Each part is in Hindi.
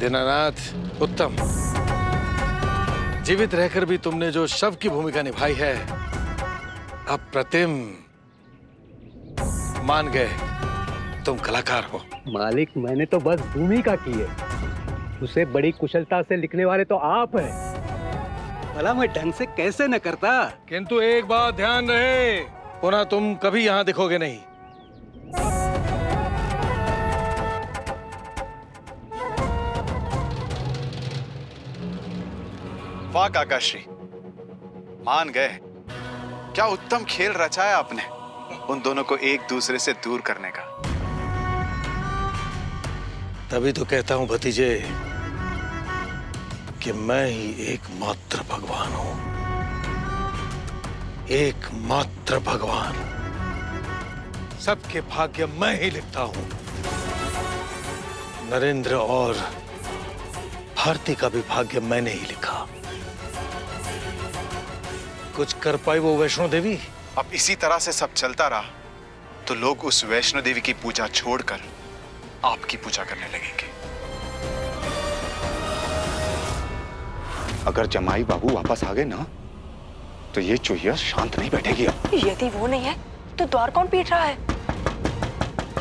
दीनानाथ, उत्तम। जीवित रहकर भी तुमने जो शव की भूमिका निभाई है, अप्रतिम। मान गए, तुम कलाकार हो। मालिक, मैंने तो बस भूमिका की है, उसे बड़ी कुशलता से लिखने वाले तो आप हैं। भला मैं ढंग से कैसे न करता। किंतु एक बात ध्यान रहे, पुनः तुम कभी यहां दिखोगे नहीं। वाह काकाश्री, मान गए। क्या उत्तम खेल रचाया आपने उन दोनों को एक दूसरे से दूर करने का। तभी तो कहता हूं भतीजे कि मैं ही एकमात्र भगवान हूं, एकमात्र भगवान। सबके भाग्य मैं ही लिखता हूं। नरेंद्र और भारती का भी भाग्य मैंने ही लिखा। कुछ कर पाई वो वैष्णो देवी? अब इसी तरह से सब चलता रहा तो लोग उस वैष्णो देवी की पूजा छोड़कर आपकी पूजा करने लगेंगे। अगर जमाई बाबू वापस आ गए ना तो ये चूहिया शांत नहीं बैठेगी। यदि वो नहीं है तो द्वार कौन पीट रहा है?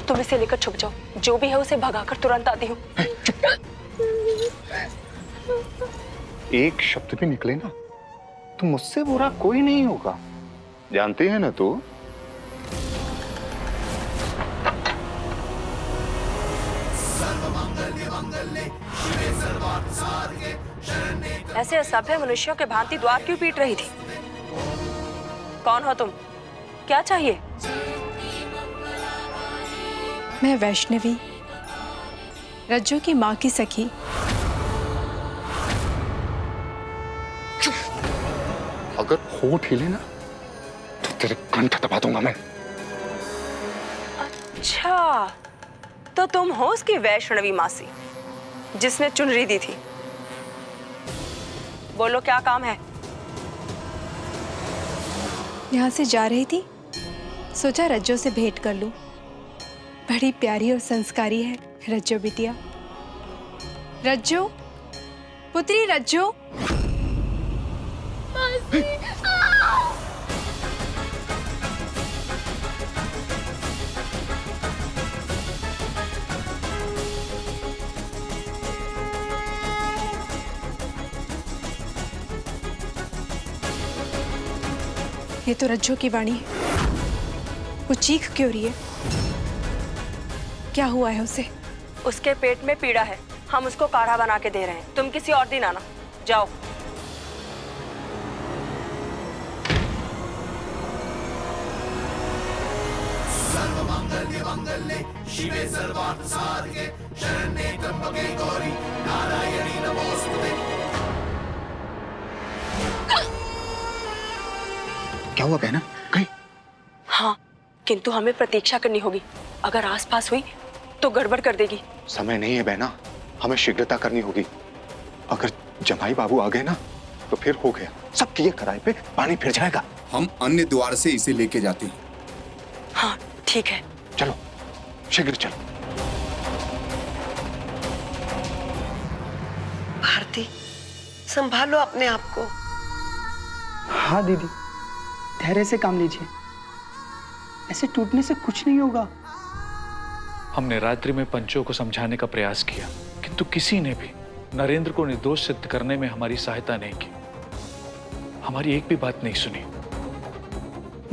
तुम इसे लेकर छुप जाओ, जो भी है उसे भगाकर तुरंत आती हूँ। एक शब्द भी निकले ना तो मुझसे बुरा कोई नहीं होगा, जानते हैं ना? तो ऐसे असभ्य मनुष्यों के भांति द्वार क्यों पीट रही थी? कौन हो तुम? क्या चाहिए? मैं वैष्णवी, रज्जू की माँ की सखी। अगर होठ हिले ना तो तेरे कंठ दबा दूंगा मैं। अच्छा, तो तुम हो उसकी वैष्णवी मासी जिसने चुनरी दी थी। बोलो, क्या काम है? यहाँ से जा रही थी, सोचा रज्जो से भेंट कर लूं। बड़ी प्यारी और संस्कारी है रज्जो बिटिया। रज्जो, पुत्री रज्जो। ये तो रज्जो की वाणी है। वो चीख क्यों रही है? क्या हुआ है उसे? उसके पेट में पीड़ा है, हम उसको काढ़ा बना के दे रहे हैं। तुम किसी और दिन आना, जाओ। शिवे सर्वार्थ साधके शरण्ये त्र्यंबके गौरी नारायणी नमोस्तुते। क्या हुआ बहना? कहीं? हाँ, किंतु हमें प्रतीक्षा करनी होगी। अगर आसपास हुई तो गड़बड़ कर देगी। समय नहीं है बहना, हमें शीघ्रता करनी होगी। अगर जमाई बाबू आ गए ना तो फिर हो गया, सब किए कराए पे पानी फिर जाएगा। हम अन्य द्वार से इसे लेके जाते हैं। हाँ ठीक है, चलो शीघ्र चलो। भारती, संभालो अपने आप को। हाँ दीदी, धैर्य से काम लीजिए, ऐसे टूटने से कुछ नहीं होगा। हमने रात्रि में पंचों को समझाने का प्रयास किया, किंतु किसी ने भी नरेंद्र को निर्दोष सिद्ध करने में हमारी सहायता नहीं की। हमारी एक भी बात नहीं सुनी।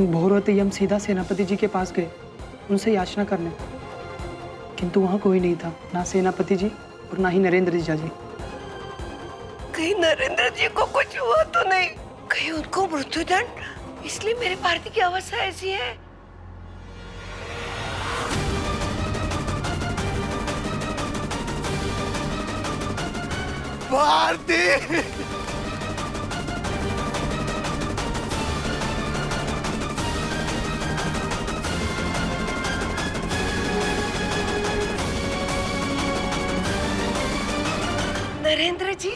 भोर होते ही हम सीधा सेनापति जी के पास गए उनसे याचना करने, किंतु वहां कोई नहीं था, ना सेनापति जी और ना ही नरेंद्र जीजा जी। कहीं नरेंद्र जी को कुछ हुआ तो नहीं? कहीं उनको मृत्युदंड? इसलिए मेरे भारती की अवस्था ऐसी है। भारती, नरेंद्र जी,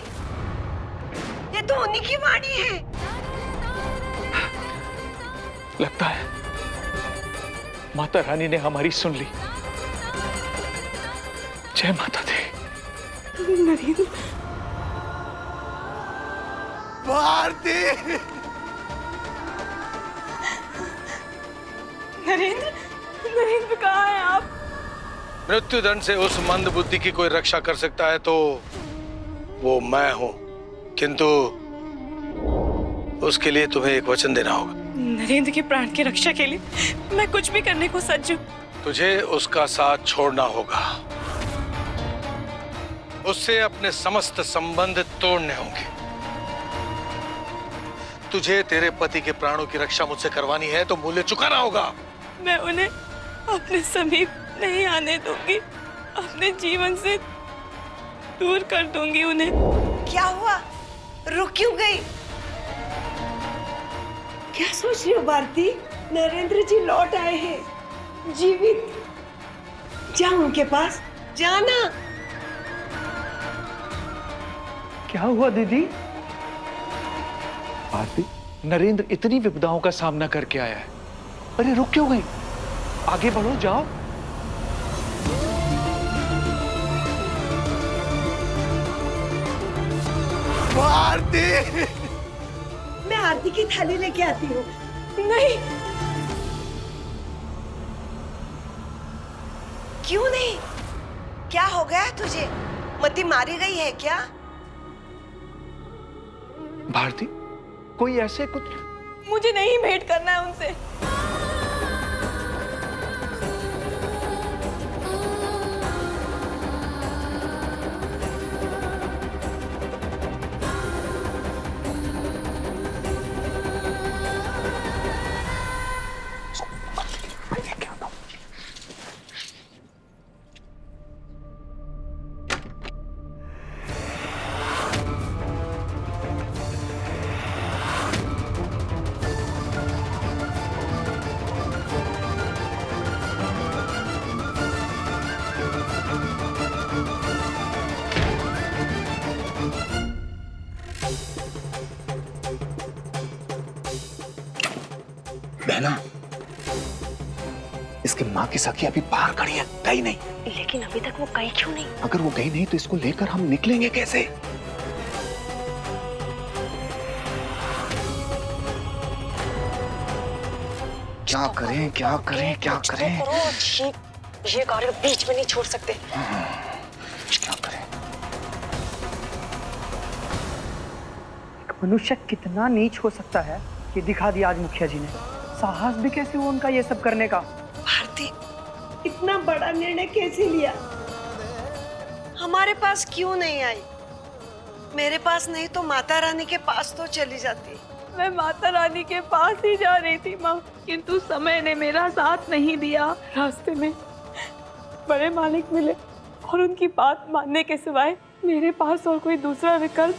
ये तो उन्हीं की वाणी है। लगता है माता रानी ने हमारी सुन ली। जय माता दी। नरेंद्र, भारती, नरेंद्र, नरेंद्र कहाँ हैं आप? मृत्युदंड से उस मंद बुद्धि की कोई रक्षा कर सकता है तो वो मैं हूं, किंतु उसके लिए तुम्हें एक वचन देना होगा। नरेंद्र के प्राण की रक्षा के लिए मैं कुछ भी करने को सज्ज हूँ। तुझे उसका साथ छोड़ना होगा, उससे अपने समस्त संबंध तोड़ने होंगे। तुझे तेरे पति के प्राणों की रक्षा मुझसे करवानी है तो मूल्य चुकाना होगा। मैं उन्हें अपने समीप नहीं आने दूंगी, अपने जीवन से दूर कर दूंगी उन्हें। क्या हुआ? रुक क्यों गई? क्या सोच रही हो भारती? नरेंद्र जी लौट आए हैं जीवित। जाओ उनके पास, जाना। क्या हुआ दीदी? भारती, नरेंद्र इतनी विपदाओं का सामना करके आया है। अरे रुक क्यों गई? आगे बढ़ो, जाओ। भारती, मैं आरती की थाली लेके आती हूँ। नहीं। क्यों नहीं? क्या हो गया तुझे? मती मारी गई है क्या? भारती, कोई ऐसे कुछ? मुझे नहीं भेंट करना है उनसे। बहना, इसकी माँ की सखी अभी बाहर खड़ी है, गई नहीं। लेकिन अभी तक वो गई क्यों नहीं? अगर वो गई नहीं तो इसको लेकर हम निकलेंगे कैसे? क्या करें, क्या करें, क्या करें? ये गाड़ी बीच में नहीं छोड़ सकते। क्या करें? एक मनुष्य कितना नीच हो सकता है ये दिखा दिया आज मुखिया जी ने। साहस भी कैसे हुआ उनका ये सब करने का। भारती, इतना बड़ा निर्णय कैसे लिया? हमारे पास क्यों नहीं आई? मेरे पास नहीं तो माता रानी के पास तो चली जाती। मैं माता रानी के पास ही जा रही थी माँ, किंतु समय ने मेरा साथ नहीं दिया। रास्ते में बड़े मालिक मिले और उनकी बात मानने के सिवाय मेरे पास और कोई दूसरा विकल्प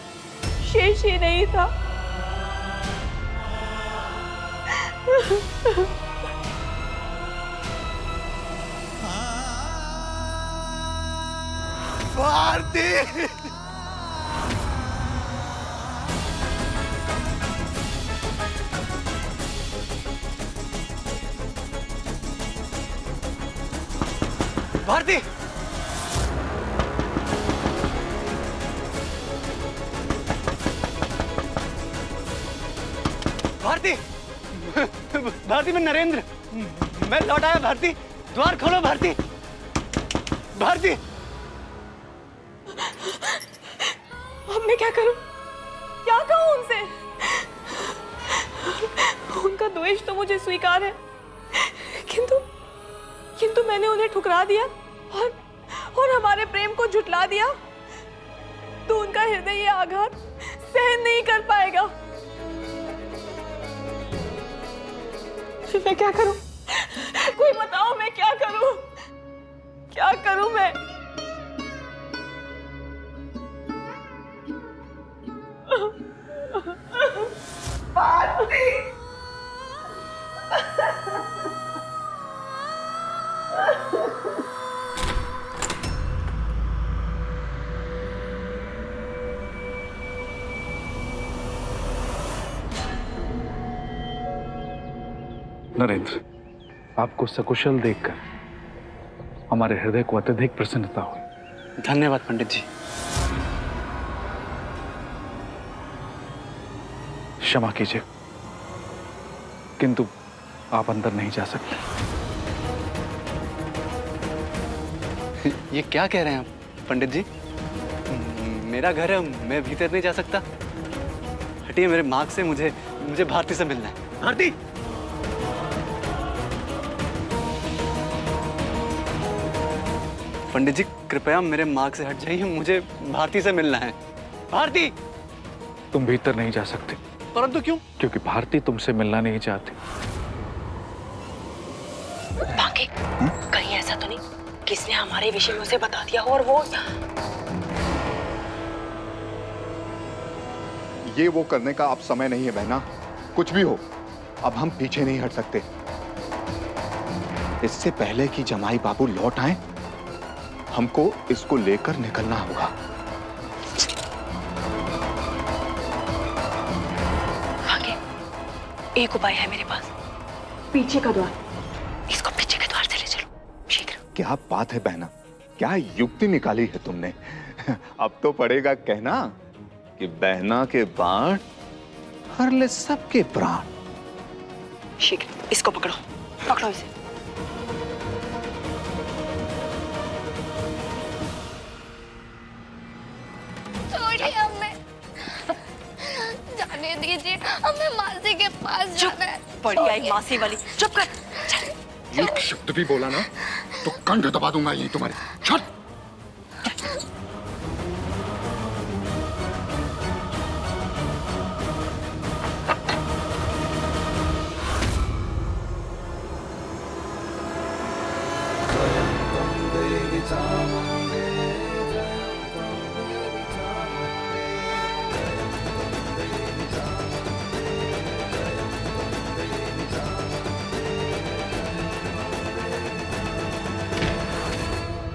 शेष ही नहीं था। भारती, भारती, भारती, भारती, मैं नरेंद्र, मैं लौट आया। भारती, द्वार खोलो। भारती, भारती। अब मैं क्या करूं? क्या कहूं उनसे? उनका द्वेष तो मुझे स्वीकार है, किंतु मैंने उन्हें ठुकरा दिया और हमारे प्रेम को झुठला दिया, तो उनका हृदय ये आघात सहन नहीं कर पाएगा। मैं क्या करूं? कोई बताओ, मैं क्या करूं? क्या करूं मैं? नरेंद्र, आपको सकुशल देखकर हमारे हृदय को अत्यधिक प्रसन्नता हुई। धन्यवाद पंडित जी। क्षमा कीजिए, किंतु आप अंदर नहीं जा सकते। ये क्या कह रहे हैं आप पंडित जी? मेरा घर है, मैं भीतर नहीं जा सकता। हटिए मेरे मार्ग से, मुझे भारती से मिलना है। भारती, पंडित जी कृपया मेरे मार्ग से हट जाइए, मुझे भारती से मिलना है। भारती! तुम भीतर नहीं जा सकते। परंतु क्यों? क्योंकि भारती तुमसे मिलना नहीं चाहती। बाकी कहीं ऐसा तो नहीं किसने हमारे विषय में उसे बता दिया हो और वो ये वो करने का अब समय नहीं है बहना। कुछ भी हो, अब हम पीछे नहीं हट सकते। इससे पहले कि जमाई बाबू लौट आए, हमको इसको लेकर निकलना होगा। आगे एक उपाय है मेरे पास, पीछे का द्वार। इसको पीछे के द्वार से ले चलो शीघ्र। क्या बात है बहना, क्या युक्ति निकाली है तुमने। अब तो पड़ेगा कहना कि बहना के बाण हर ले सबके प्राण। शीघ्र इसको पकड़ो, पकड़ो इसे। छोड़िए हमें, जाने दीजिए, हमें मासी के पास जाना है। बड़ी आई मासी वाली, चुप कर। एक शब्द भी बोला ना तो कंठ दबा दूंगा यही तुम्हारे। छट!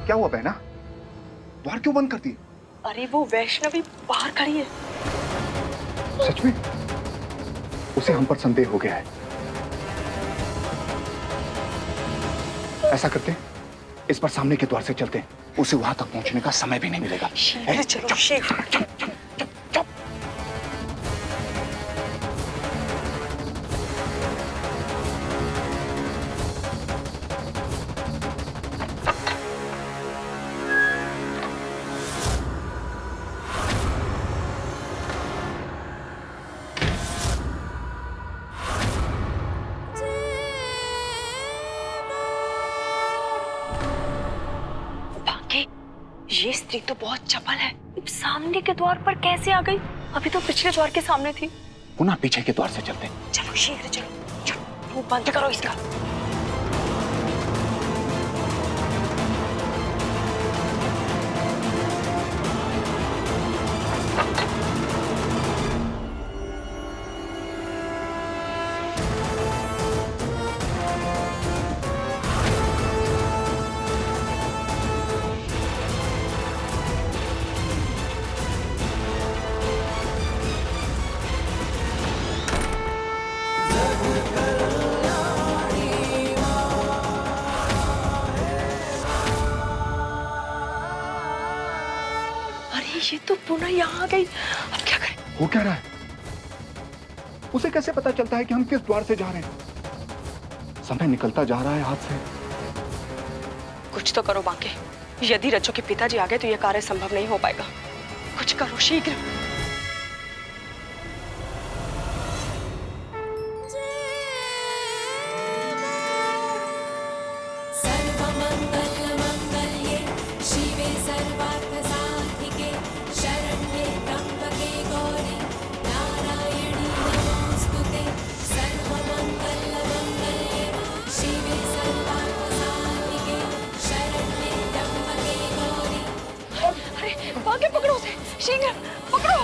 क्या हुआ बहना? द्वार क्यों बंद करती है? अरे वो वैष्णवी बाहर खड़ी है। सच में? उसे हम पर संदेह हो गया है। ऐसा करते हैं, इस पर सामने के द्वार से चलते हैं। उसे वहां तक पहुंचने का समय भी नहीं मिलेगा। शीघ्र चलो, शीघ्र। ये स्त्री तो बहुत चपल है, सामने के द्वार पर कैसे आ गई? अभी तो पिछले द्वार के सामने थी। पुनः पीछे के द्वार से चलते हैं। चलो शीघ्र चलो, चलो वो बंद करो इसका। ये तो पुनः यहाँ आ गई, अब क्या करें? हो क्या रहा है? उसे कैसे पता चलता है कि हम किस द्वार से जा रहे हैं? समय निकलता जा रहा है हाथ से। कुछ तो करो बांके, यदि रज्जो के पिताजी आ गए तो यह कार्य संभव नहीं हो पाएगा। कुछ करो शीघ्र। बांके पकड़ो उसे, शीघ्र पकड़ो।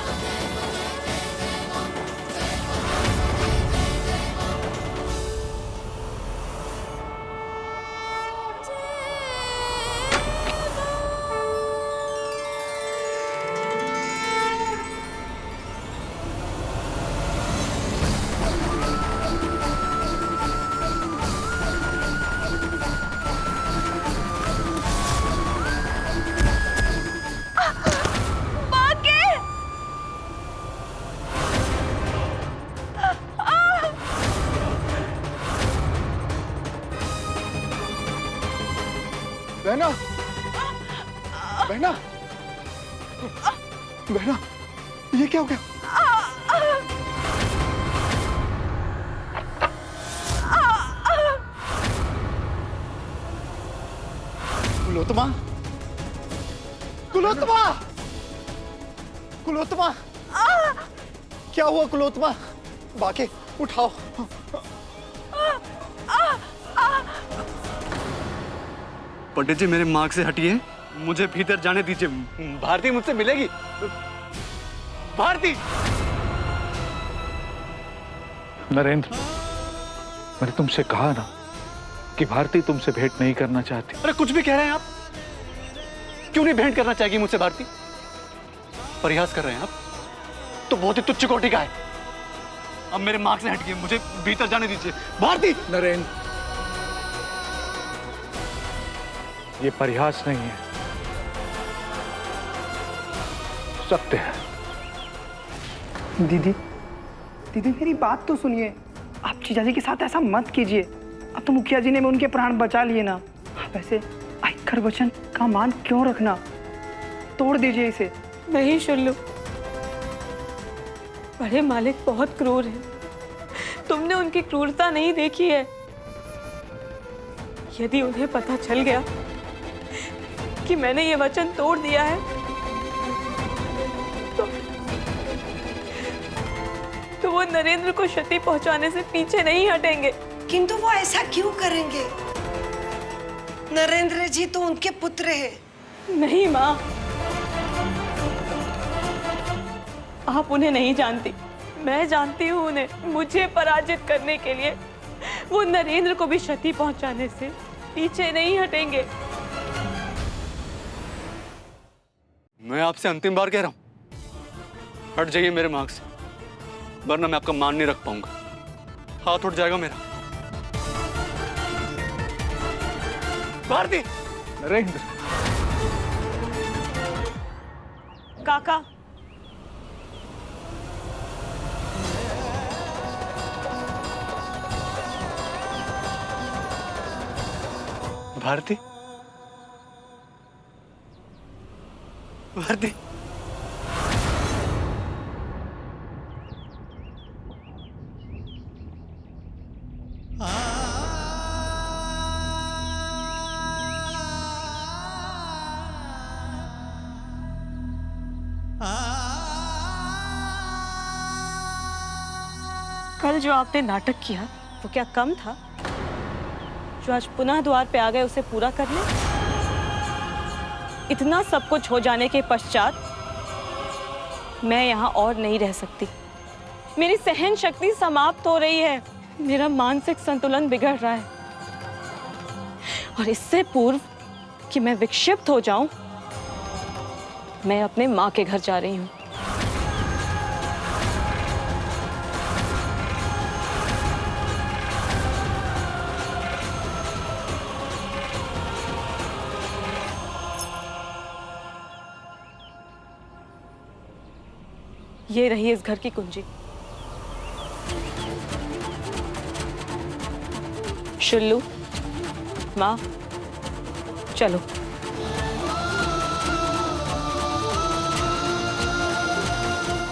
बहना, बहना, ये क्या हो गया? कुलोत्तमा, कुलोत्तमा, कुलोत्तमा, क्या हुआ कुलोत्तमा? बाके उठाओ। पंडित जी मेरे मार्ग से हटिए, मुझे भीतर जाने दीजिए। भारती मुझसे मिलेगी। भारती। नरेंद्र, मैंने तुमसे कहा ना कि भारती तुमसे भेंट नहीं करना चाहती। अरे कुछ भी कह रहे हैं आप। क्यों नहीं भेंट करना चाहेगी मुझसे भारती? प्रयास कर रहे हैं आप तो बहुत ही तुच्छ कोटि का है। अब मेरे मार्ग से हटिए, मुझे भीतर जाने दीजिए। भारती। नरेंद्र, ये परिहास नहीं है, सत्य है। दीदी, दीदी मेरी बात तो सुनिए। आप जीजाजी के साथ ऐसा मत कीजिए। अब तो मुखिया जी ने उनके प्राण बचा लिए ना। आप ऐसे आखिर वचन का मान क्यों रखना? तोड़ दीजिए इसे। नहीं शुल्लू, बड़े मालिक बहुत क्रूर हैं। तुमने उनकी क्रूरता नहीं देखी है। यदि उन्हें पता चल गया कि मैंने ये वचन तोड़ दिया है तो वो नरेंद्र को क्षति पहुंचाने से पीछे नहीं हटेंगे। किंतु वो ऐसा क्यों करेंगे? नरेंद्र जी तो उनके पुत्र हैं। नहीं माँ, आप उन्हें नहीं जानती, मैं जानती हूँ उन्हें। मुझे पराजित करने के लिए वो नरेंद्र को भी क्षति पहुंचाने से पीछे नहीं हटेंगे। मैं आपसे अंतिम बार कह रहा हूं, हट जाइए मेरे मार्ग से, वरना मैं आपका मान नहीं रख पाऊंगा। हाथ उठ जाएगा मेरा। भारती। नरेंद्र। काका, भारती, भारती। कल जो आपने नाटक किया वो क्या कम था? जो आज पुनः द्वार पे आ गए उसे पूरा करने? इतना सब कुछ हो जाने के पश्चात मैं यहाँ और नहीं रह सकती। मेरी सहन शक्ति समाप्त हो रही है। मेरा मानसिक संतुलन बिगड़ रहा है और इससे पूर्व कि मैं विक्षिप्त हो जाऊं, मैं अपने माँ के घर जा रही हूँ। ये रही इस घर की कुंजी। शुल्लू, माँ, चलो।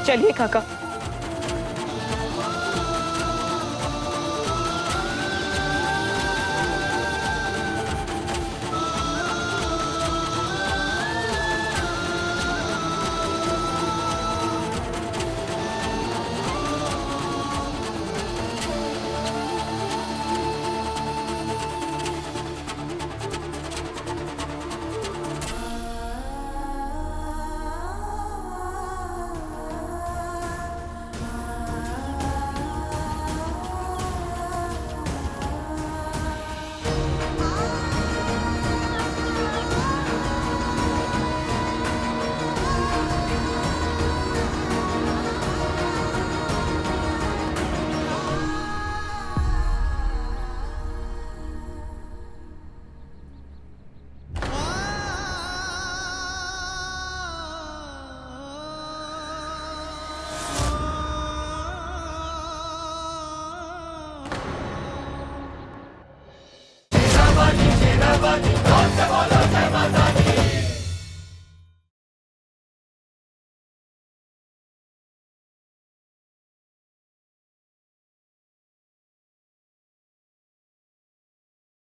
चलिए काका।